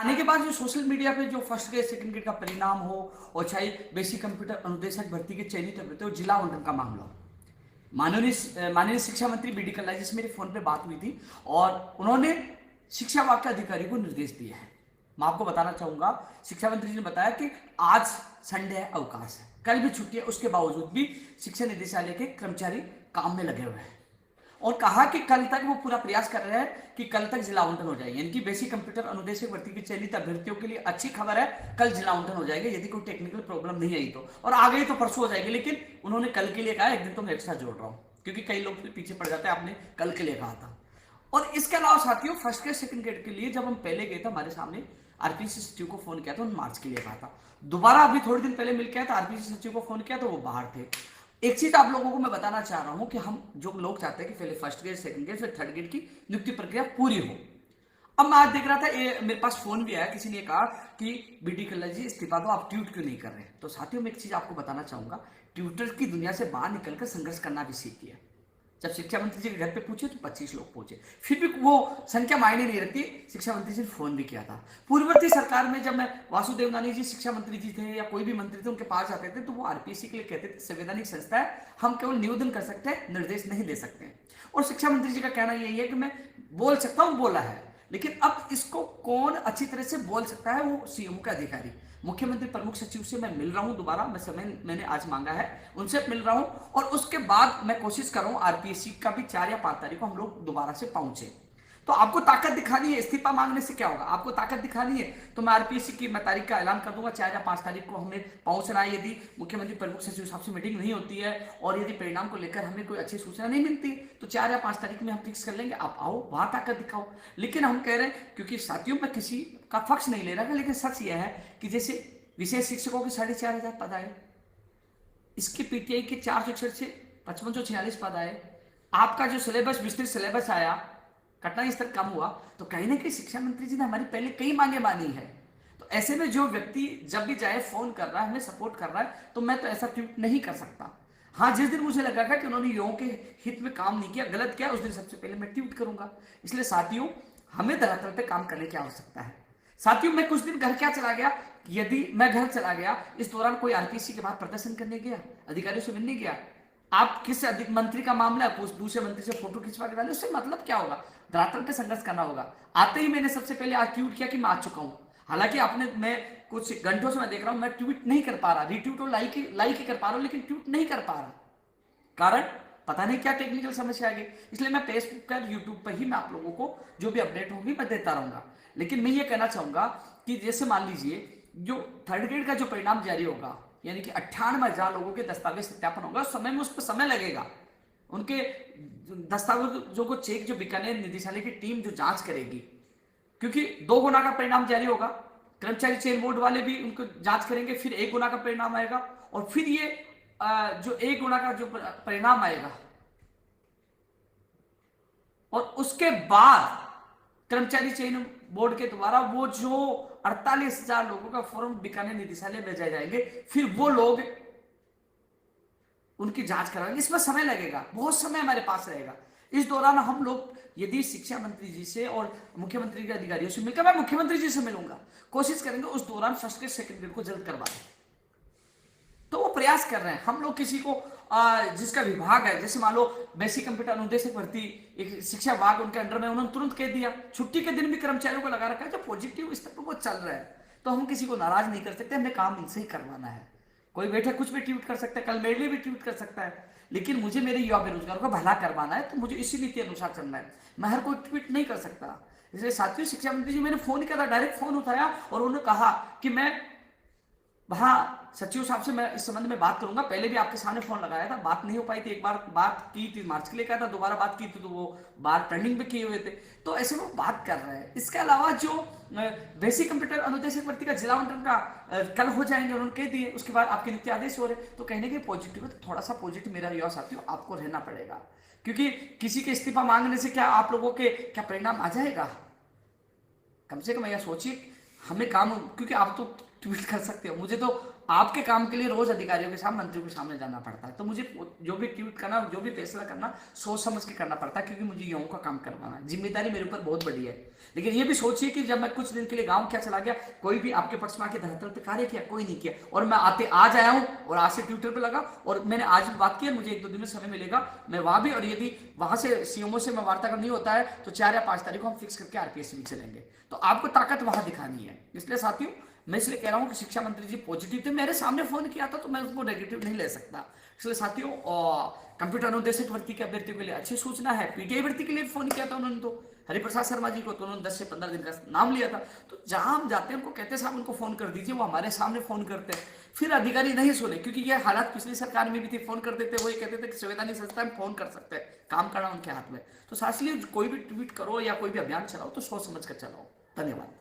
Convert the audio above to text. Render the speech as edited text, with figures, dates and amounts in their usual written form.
आने के बाद जो सोशल मीडिया पे जो फर्स्ट ग्रेड सेकंड ग्रेड का परिणाम हो और चाहे बेसिक कंप्यूटर अनुदेशक भर्ती के चयनित अभ्यर्थी हो, जिला आवंटन का मामला हो, माननीय शिक्षा मंत्री बी डी कल्ला जी से मेरे फोन पे बात हुई थी और उन्होंने शिक्षा विभाग के अधिकारी को निर्देश दिए हैं। मैं आपको बताना चाहूंगा, शिक्षा मंत्री जी ने बताया कि आज संडे है, अवकाश है, कल भी छुट्टी है, उसके बावजूद भी शिक्षा निदेशालय के कर्मचारी काम में लगे हुए हैं और कहा कि कल तक वो पूरा प्रयास कर रहे हैं कि कल तक जिला आवंटन हो जाएगी। यानी कि बेसिक कंप्यूटर अनुदेशक भर्ती की चयनित अभ्यर्थियों के लिए अच्छी खबर है, कल जिला आवंटन हो जाएगा यदि कोई टेक्निकल प्रॉब्लम नहीं आई तो, और आ गई तो परसों हो जाएगी। लेकिन उन्होंने कल के लिए कहा, एक दिन तो मैं एक्स्ट्रा जोड़ रहा हूं क्योंकि कई लोग पीछे पड़ जाते हैं, आपने कल के लिए कहा था। और इसके अलावा साथियों, फर्स्ट ग्रेड सेकंड ग्रेड के लिए जब हम पहले गए थे, हमारे सामने आरपीसी सचिव को फोन किया था, उन्होंने मार्च के लिए कहा था। दोबारा अभी थोड़े दिन पहले मिल गया था, आरपीसी सचिव को फोन किया तो वो बाहर थे। एक चीज आप लोगों को मैं बताना चाह रहा हूं कि हम जो लोग चाहते हैं कि पहले फर्स्ट ग्रेड सेकंड ग्रेड फिर थर्ड ग्रेड की नियुक्ति प्रक्रिया पूरी हो। अब मैं आज देख रहा था, मेरे पास फोन भी आया, किसी ने कहा कि बी डी कल्ला जी इस्तीफा दो, आप ट्वीट क्यों नहीं कर रहे। तो साथियों, मैं एक चीज आपको बताना चाहूंगा, ट्विटर की दुनिया से बाहर निकलकर संघर्ष करना भी सीखिए। जब शिक्षा मंत्री जी के घर पे पूछे तो 25 लोग पहुंचे, फिर भी वो संख्या मायने नहीं रखती। शिक्षा मंत्री जी ने फोन भी किया था। पूर्ववर्ती सरकार में जब मैं वासुदेव नानी जी शिक्षा मंत्री जी थे या कोई भी मंत्री थे, उनके पास जाते थे तो वो आरपीएससी के लिए कहते थे संवैधानिक संस्था है, हम केवल निवेदन कर सकते हैं, निर्देश नहीं दे सकते। और शिक्षा मंत्री जी का कहना यही है कि मैं बोल सकता हूं, बोला है, लेकिन अब इसको कौन अच्छी तरह से बोल सकता है, वो सीएम का अधिकारी। मुख्यमंत्री प्रमुख सचिव से मैं मिल रहा हूं दोबारा, मैं समय मैंने आज मांगा है, उनसे मिल रहा हूं और उसके बाद मैं कोशिश कर रहा हूं आरपीएससी का भी 4 या 5 तारीख को हम लोग दोबारा से पहुंचे। तो आपको ताकत दिखानी है, इस्तीफा मांगने से क्या होगा, आपको ताकत दिखानी है तो मैं आरपीएससी की मैं तारीख का ऐलान कर दूंगा, 4 या 5 तारीख को हमें पहुंचना है। यदि मुख्यमंत्री प्रमुख सचिव साहब से मीटिंग नहीं होती है और यदि परिणाम को लेकर हमें कोई अच्छी सूचना नहीं मिलती तो 4 या 5 तारीख में हम फिक्स कर लेंगे, आप आओ वहां ताकत दिखाओ। लेकिन हम कह रहे हैं, क्योंकि साथियों में किसी का पक्ष नहीं ले रहा है, लेकिन सच यह है कि जैसे विशेष शिक्षकों के 4,500 पद आए, इसके पीटीआई के 461 से 5546 पद आए, आपका जो सिलेबस विस्तृत सिलेबस आया, कठिनाई स्तर कम हुआ, तो कहीं ना कहीं शिक्षा मंत्री जी ने हमारी पहले कई मांगे मानी है। तो ऐसे में जो व्यक्ति जब भी चाहे फोन कर रहा है, हमें सपोर्ट कर रहा है, तो मैं तो ऐसा ट्वीट नहीं कर सकता। हाँ, जिस दिन मुझे लगा कि उन्होंने युवाओं के हित में काम नहीं किया, गलत किया, उस दिन सबसे पहले मैं ट्वीट करूंगा। इसलिए साथियों, हमें धरातल पे काम करने की आवश्यकता है। साथियों, मैं कुछ दिन घर क्या चला गया, यदि मैं घर चला गया, इस दौरान कोई आरपीसी के बाहर प्रदर्शन करने गया, अधिकारियों से मिलने गया, आप किस अधिक मंत्री का मामला है, दूसरे मंत्री से फोटो खिंचवा के डाले, उससे मतलब क्या होगा, धरातल पे संघर्ष करना होगा। आते ही मैंने सबसे पहले आज ट्वीट किया कि मैं आ चुका हूं। हालांकि आपने, मैं कुछ घंटों से मैं देख रहा हूं, मैं ट्वीट नहीं कर पा रहा, रिट्वीट और लाइक ही कर पा रहा हूं, लेकिन ट्वीट नहीं कर पा रहा। कारण पता नहीं क्या टेक्निकल समस्या आ गई। इसलिए मैं फेसबुक पर, यूट्यूब पर ही मैं आप लोगों को जो भी अपडेट होगी मैं देता रहूंगा। लेकिन मैं ये कहना चाहूंगा कि जैसे मान लीजिए जो थर्ड ग्रेड का जो परिणाम जारी होगा, यानी कि 98,000 लोगों के दस्तावेज सत्यापन होगा, समय में उस पर समय लगेगा। उनके दस्तावेजों को चेक जो बीकानेर निदेशालय की टीम जो जांच करेगी, क्योंकि 2 गुना का परिणाम जारी होगा, कर्मचारी चयन बोर्ड वाले भी उनको जांच करेंगे, फिर 1 गुना का परिणाम आएगा और फिर ये जो 1 गुना का जो परिणाम आएगा और उसके बाद कर्मचारी चयन बोर्ड के द्वारा वो जो 48,000 लोगों का फॉर्म बीकानेर निदेशालय भेजे जाएंगे, फिर वो लोग उनकी जांच कराएंगे। इसमें समय लगेगा, बहुत समय हमारे पास रहेगा। इस दौरान हम लोग यदि शिक्षा मंत्री जी से और मुख्यमंत्री के अधिकारियों से मिलकर, मैं मुख्यमंत्री जी से मिलूंगा, कोशिश करेंगे उस दौरान फर्स्ट ग्रेड सेकंड ग्रेड को जल्द करवा दें। तो वो प्रयास कर रहे हैं। हम लोग किसी को जिसका विभाग है, जैसे मान लो बेसिक कंप्यूटर अनुदेशक भर्ती, एक शिक्षा विभाग उनके अंडर में, उन्होंने तुरंत कह दिया, छुट्टी के दिन भी कर्मचारियों को लगा रखा है, जब पॉजिटिव स्तर पर वो चल रहा है तो हम किसी को नाराज नहीं कर सकते, हमें काम इनसे ही करवाना है। कोई बैठे कुछ भी ट्वीट कर सकता है, कल मेरे लिए भी ट्वीट कर सकता है, लेकिन मुझे मेरे युवा बेरोजगारों का भला करवाना है, तो मुझे इसी नीति अनुसार चलना है। मैं हर कोई ट्वीट नहीं कर सकता। इसलिए साथियों, शिक्षा मंत्री जी, मैंने फोन किया था, डायरेक्ट फोन उठाया और उन्होंने कहा कि मैं वहां सचिव साहब से मैं इस संबंध में बात करूंगा। पहले भी आपके सामने फोन लगाया था, बात नहीं हो पाई थी, एक बार बात की थी, मार्च के लिए कहा था, दोबारा बात की थी तो वो बात पेंडिंग पे किए हुए थे, तो ऐसे वो बात कर रहे हैं। इसके अलावा जो बेसिक कंप्यूटर अनुदेशक भर्ती का जिला आवंटन का कल हो जाएंगे, उन्होंने कह दिए, उसके बाद आपके नियुक्ति आदेश हो रहे, तो कहने के पॉजिटिव है, तो थोड़ा सा पॉजिटिव मेरा युवा साथियों आपको रहना पड़ेगा, क्योंकि किसी के इस्तीफा मांगने से क्या आप लोगों के क्या परिणाम आ जाएगा। कम से कम यह सोचिए, हमें काम, क्योंकि आप तो ट्वीट कर सकते हो, मुझे तो आपके काम के लिए रोज अधिकारियों के सामने, मंत्रियों के सामने जाना पड़ता है। तो मुझे जो भी ट्वीट करना, जो भी फैसला करना, सोच समझ के करना पड़ता है, क्योंकि मुझे युवाओं का काम करवाना है। जिम्मेदारी मेरे ऊपर बहुत बड़ी है। लेकिन ये भी सोचिए कि जब मैं कुछ दिन के लिए गांव क्या चला गया, कोई भी आपके पक्ष में आके धरातल पे कार्य किया? कोई नहीं किया। और मैं आज आया हूं और आज से ट्विटर पे लगा, और मैंने आज भी बात की, मुझे 1-2 दिन में समय मिलेगा, मैं वहां भी, और यदि वहां से सीएमओ से मैं वार्ता नहीं होता है तो 4 या 5 तारीख को हम फिक्स करके आरपीएस भी चलेंगे। तो आपको ताकत वहां दिखानी है। इसलिए साथियों, मैं इसलिए कह रहा हूं कि शिक्षा मंत्री जी पॉजिटिव थे, मेरे सामने फोन किया था तो मैं उसको नेगेटिव नहीं ले सकता। इसलिए साथियों, कंप्यूटर अनुदेशक भर्ती के अभ्यर्थियों के लिए अच्छी सूचना है। पीटीआई भर्ती के लिए फोन किया था उन्होंने, तो हरिप्रसाद शर्मा जी को, तो उन्होंने 10 से 15 दिन का नाम लिया था। तो जहां हम जाते हैं उनको कहते हैं साहब उनको फोन कर दीजिए, वो हमारे सामने फोन करते हैं। फिर अधिकारी नहीं सुने, क्योंकि ये हालात पिछली सरकार में भी थी, फोन कर देते, वो ये कहते थे कि संवैधानिक संस्था में फोन कर सकते हैं, काम करना उनके हाथ में। तो साथ कोई भी ट्वीट करो या कोई भी अभियान चलाओ तो सोच समझ कर चलाओ। धन्यवाद।